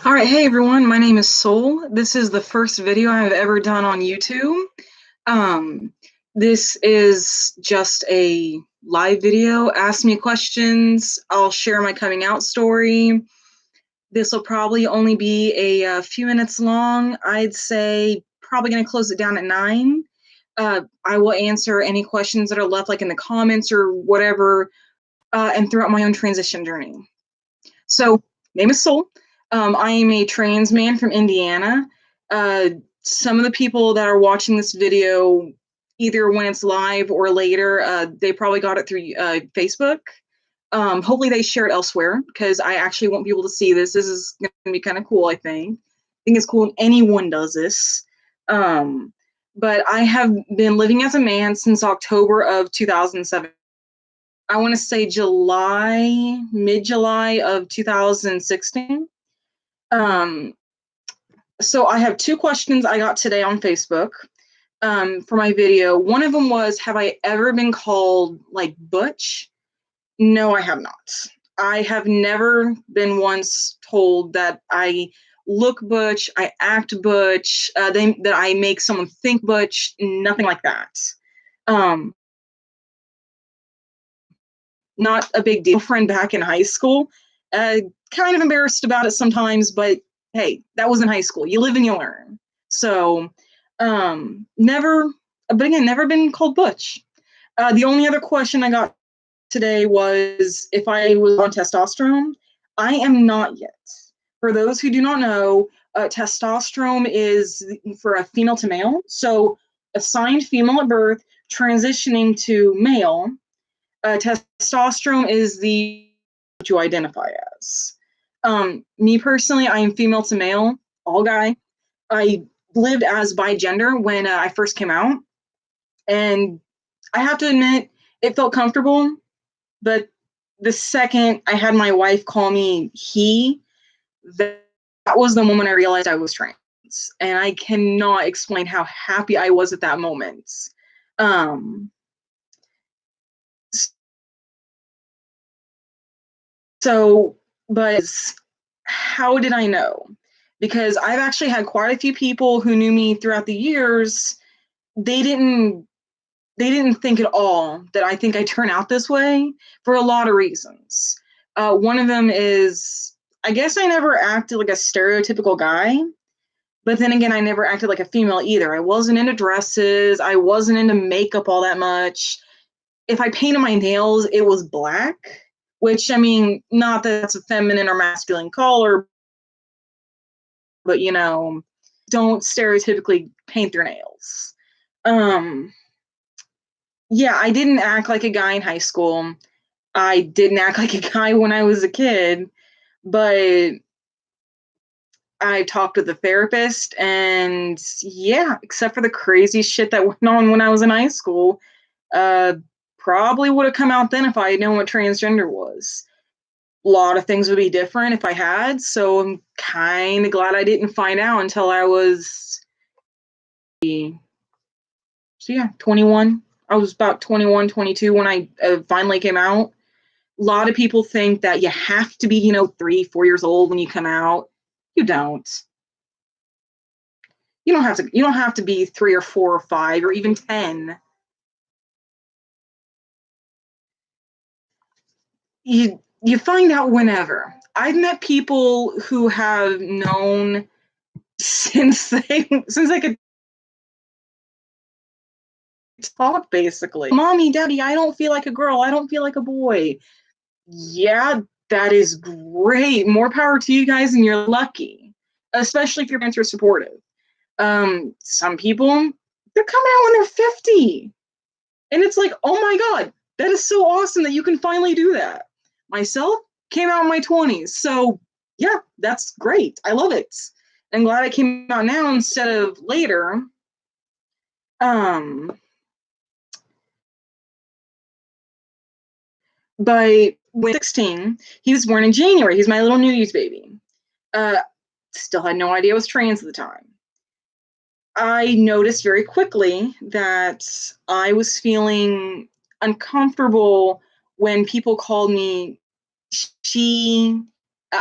All right, hey everyone, my name is Sol. This is the first video I've ever done on YouTube. Um, this is just a live video. Ask me questions. I'll share my coming out story. This will probably only be a few minutes long. I'd say probably going to close it down at 9. I will answer any questions that are left, like in the comments or whatever, and throughout my own transition journey. So, name is Sol. I am a trans man from Indiana. Some of the people that are watching this video, either when it's live or later, they probably got it through Facebook. Hopefully, they share it elsewhere because I actually want people to see this. This is going to be kind of cool, I think. I think it's cool if anyone does this. But I have been living as a man since October of 2007. I want to say mid-July of 2016. Um, so I have two questions I got today on Facebook for my video. One of them was, have I ever been called like butch? No, I have not. I have never been once told that I look butch, I act butch, that I make someone think butch, nothing like that. Not a big deal. Friend back in high school, kind of embarrassed about it sometimes, but hey, that was in high school. You live and you learn. So, never, but again, never been called butch. The only other question I got today was if I was on testosterone. I am not yet. For those who do not know, testosterone is for a female to male. So, assigned female at birth, transitioning to male. Testosterone is the what you identify as. Me personally, I am female to male, all guy. I lived as bi-gender when I first came out, and I have to admit, it felt comfortable. But the second I had my wife call me he, that was the moment I realized I was trans, and I cannot explain how happy I was at that moment. Um, So, but how did I know? Because I've actually had quite a few people who knew me throughout the years. They didn't they didn't think at all that I think I turn out this way for a lot of reasons. One of them is I guess I never acted like a stereotypical guy, but then again, I never acted like a female either. I wasn't into dresses. I wasn't into makeup all that much. If I painted my nails, it was black, which I mean, not that it's a feminine or masculine color, but don't stereotypically paint their nails. Um, yeah, I didn't act like a guy in high school. I didn't act like a guy when I was a kid, but I talked with a therapist, and yeah, except for the crazy shit that went on when I was in high school, uh, probably would have come out then if I had known what transgender was. A lot of things would be different if I had, so I'm kind of glad I didn't find out until I was, so yeah, 21. I was about 21, 22 when I finally came out. A lot of people think that you have to be, 3, 4 years old when you come out. You don't. You don't have to be 3 or 4 or 5 or even 10. You find out whenever. I've met people who have known since they could talk, basically. Mommy, daddy, I don't feel like a girl. I don't feel like a boy. Yeah, that is great. More power to you guys, and you're lucky, especially if your parents are supportive. Some people, they're coming out when they're 50. And it's like, oh my God, that is so awesome that you can finally do that. Myself came out in my 20s. So yeah, that's great. I love it. I'm glad I came out now instead of later. But when 16, he was born in January. He's my little New Year's baby. Uh, Still had no idea I was trans at the time. I noticed very quickly that I was feeling uncomfortable when people called me she,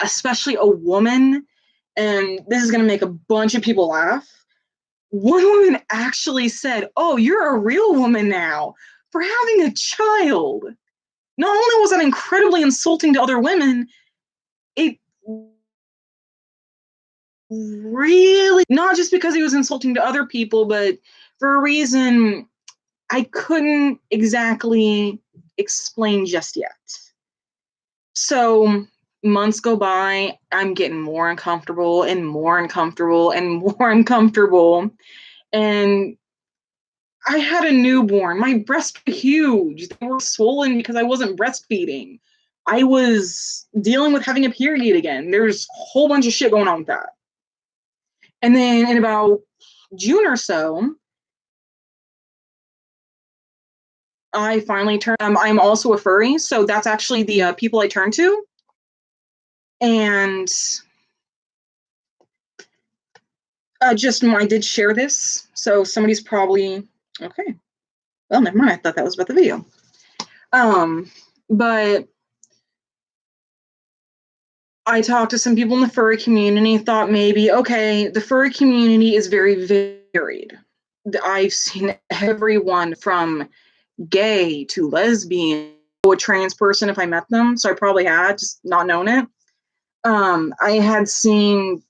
especially a woman. and this is going to make a bunch of people laugh. One woman actually said, "Oh, you're a real woman now for having a child." Not only was that incredibly insulting to other women, it really, not just because he was insulting to other people, but for a reason I couldn't exactly explain just yet. So months go by, I'm getting more uncomfortable and more uncomfortable and more uncomfortable. And I had a newborn. My breasts were huge. They were swollen because I wasn't breastfeeding. I was dealing with having a period again. There's a whole bunch of shit going on with that. And then in about June or so, I finally turned. I'm also a furry, so that's actually the people I turn to. And I did share this, so somebody's probably okay. Well, never mind. I thought that was about the video. But I talked to some people in the furry community, thought maybe, okay, the furry community is very varied. I've seen everyone from gay to lesbian, a trans person if I met them, so I probably had just not known it. I had seen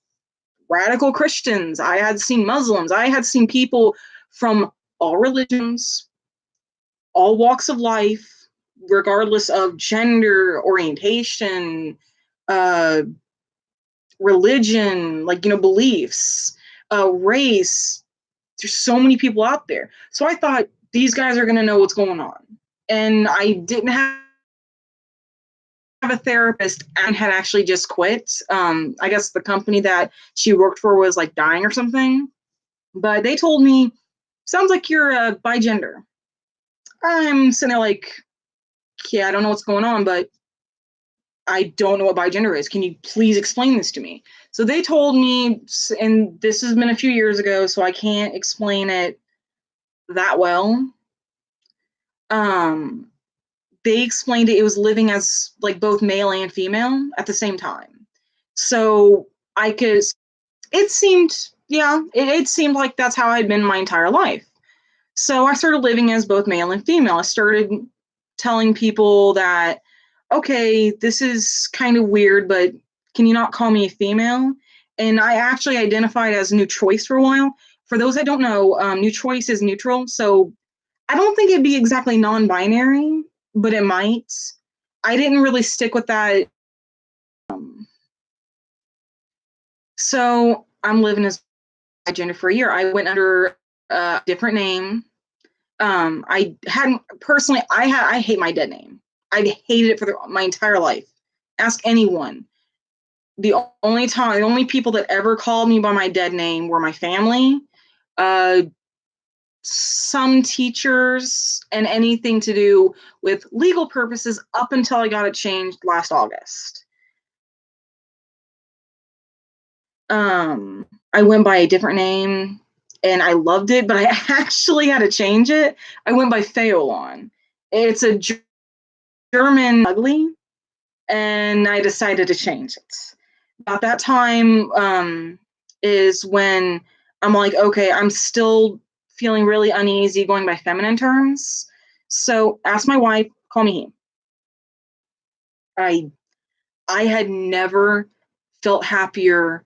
radical Christians, I had seen Muslims, I had seen people from all religions, all walks of life, regardless of gender, orientation, uh, religion, like, beliefs, race. There's so many people out there. So I thought these guys are going to know what's going on. And I didn't have a therapist and had actually just quit. I guess the company that she worked for was like dying or something. But they told me, sounds like you're bigender. I'm sitting there like, yeah, I don't know what's going on, but I don't know what bigender is. Can you please explain this to me? So they told me, and this has been a few years ago, so I can't explain it that well. They explained it was living as like both male and female at the same time. So I could, it seemed, yeah, it seemed like that's how I'd been my entire life. So I started living as both male and female. I started telling people that, okay, this is kind of weird, but can you not call me a female? And I actually identified as new choice for a while. For those that don't know, new choice is neutral. So I don't think it'd be exactly non-binary, but it might. I didn't really stick with that. So I'm living as gender for a year. I went under a different name. I hadn't personally. I hate my dead name. I hated it for my entire life. Ask anyone. The only people that ever called me by my dead name were my family, uh, some teachers, and anything to do with legal purposes up until I got it changed last August. I went by a different name and I loved it, but I actually had to change it. I went by Theolon. It's a German ugly, and I decided to change it. About that time is when I'm like, okay, I'm still feeling really uneasy going by feminine terms. So ask my wife, call me he. I I had never felt happier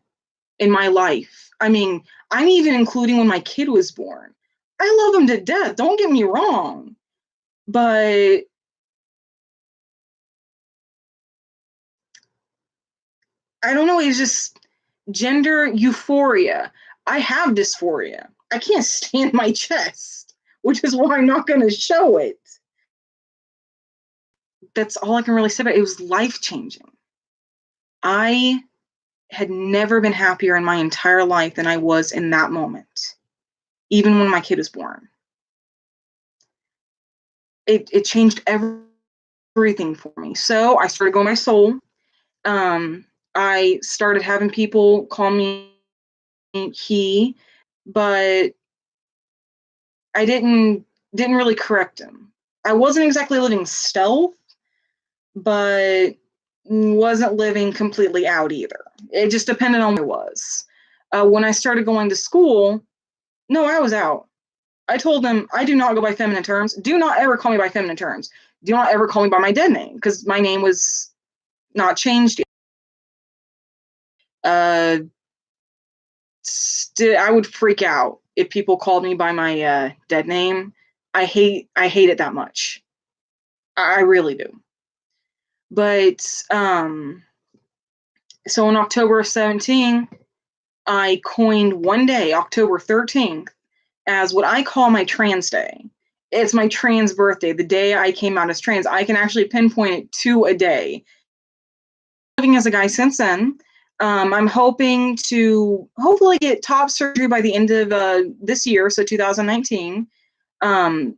in my life. I mean, I'm even including when my kid was born. I love him to death, don't get me wrong. But I don't know, it's just gender euphoria. I have dysphoria. I can't stand my chest, which is why I'm not going to show it. That's all I can really say about it. It was life changing. I had never been happier in my entire life than I was in that moment, even when my kid was born. It changed everything for me. So I started going by soul. I started having people call me he, but I didn't really correct him. I wasn't exactly living stealth, but wasn't living completely out either. It just depended on where I was. When I started going to school, no, I was out. I told them I do not go by feminine terms. Do not ever call me by feminine terms. Do not ever call me by my dead name, because my name was not changed yet. I would freak out if people called me by my dead name. I hate it that much. I really do. But so on October 17, I coined one day, October 13th, as what I call my trans day. It's my trans birthday, the day I came out as trans. I can actually pinpoint it to a day. Living as a guy since then. I'm hoping to hopefully get top surgery by the end of this year, so 2019. I'm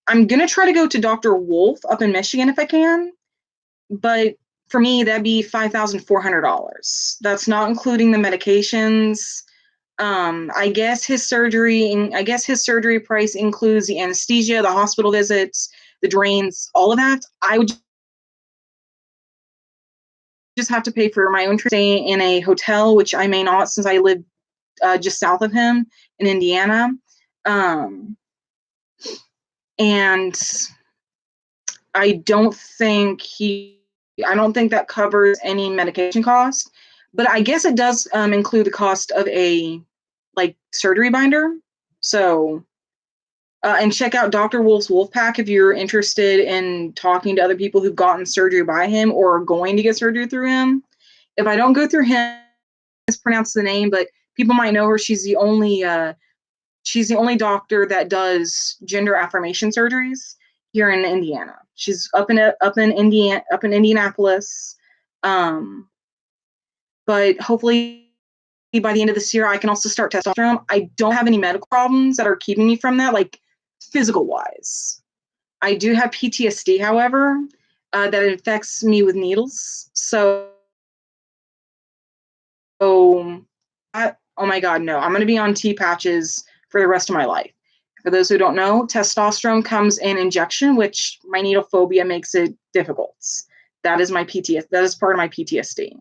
going to try to go to Dr. Wolf up in Michigan if I can, but for me, that'd be $5,400. That's not including the medications. I guess his surgery price includes the anesthesia, the hospital visits, the drains, all of that. I would just have to pay for my own stay in a hotel, which I may not, since I live just south of him in Indiana. And I don't think that covers any medication cost, but I guess it does include the cost of a surgery binder. So, and check out Dr. Wolf's Wolf Pack if you're interested in talking to other people who've gotten surgery by him or are going to get surgery through him. If I don't go through him, mispronounce the name, but people might know her. She's the only doctor that does gender affirmation surgeries here in Indiana. She's up in Indianapolis. But hopefully by the end of this year, I can also start testosterone. I don't have any medical problems that are keeping me from that, like physical wise. I do have PTSD, however, that infects me with needles. So, oh my God, no. I'm going to be on T-patches for the rest of my life. For those who don't know, testosterone comes in injection, which my needle phobia makes it difficult. That is my PTSD. That is part of my PTSD.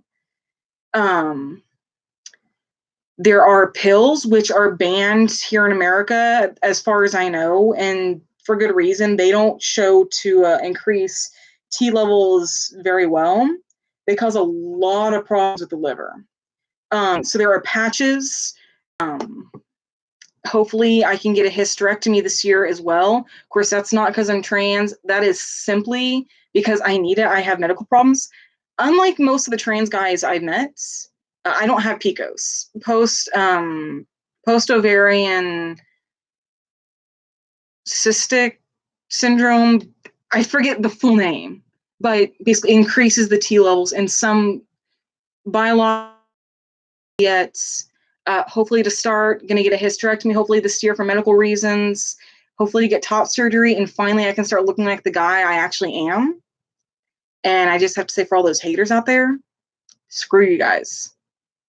There are pills which are banned here in America, as far as I know, and for good reason. They don't show to increase T levels very well. They cause a lot of problems with the liver. So there are patches. Hopefully I can get a hysterectomy this year as well. Of course, that's not because I'm trans. That is simply because I need it. I have medical problems. Unlike most of the trans guys I've met, I don't have PCOS, post ovarian cystic syndrome. I forget the full name, but basically increases the T levels in some biological. Yet, hopefully to start, going to get a hysterectomy, hopefully this year for medical reasons, hopefully to get top surgery, and finally I can start looking like the guy I actually am. And I just have to say, for all those haters out there, screw you guys.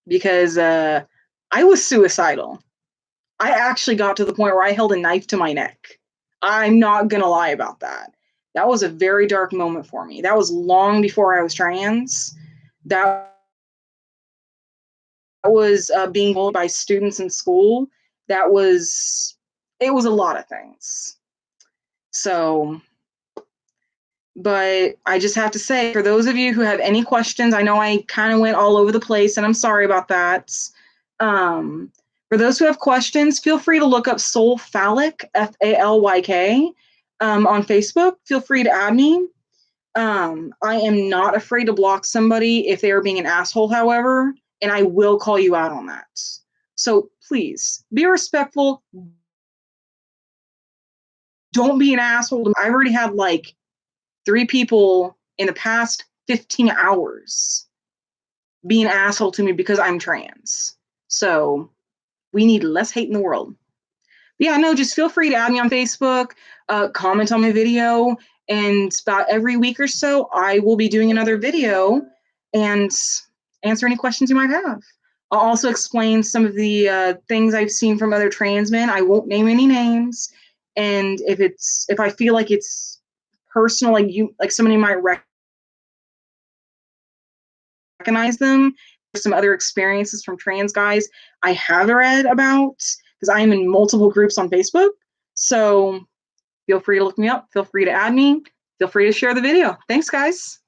Because I was suicidal. I actually got to the point where I held a knife to my neck. I'm not going to lie about that. That was a very dark moment for me. That was long before I was trans. That was being bullied by students in school. It was a lot of things. So, but I just have to say, for those of you who have any questions, I know I kind of went all over the place, and I'm sorry about that. For those who have questions, feel free to look up Sol Phallyk, Falyk, on Facebook. Feel free to add me. I am not afraid to block somebody if they are being an asshole, however, and I will call you out on that. So please be respectful. Don't be an asshole. I've already had like 3 people in the past 15 hours be an asshole to me because I'm trans. So we need less hate in the world. But yeah, no, just feel free to add me on Facebook, comment on my video, and about every week or so, I will be doing another video and answer any questions you might have. I'll also explain some of the things I've seen from other trans men. I won't name any names, and if I feel like it's personal, like somebody might recognize them, some other experiences from trans guys I have read about, because I am in multiple groups on Facebook. So feel free to look me up. Feel free to add me. Feel free to share the video. Thanks, guys.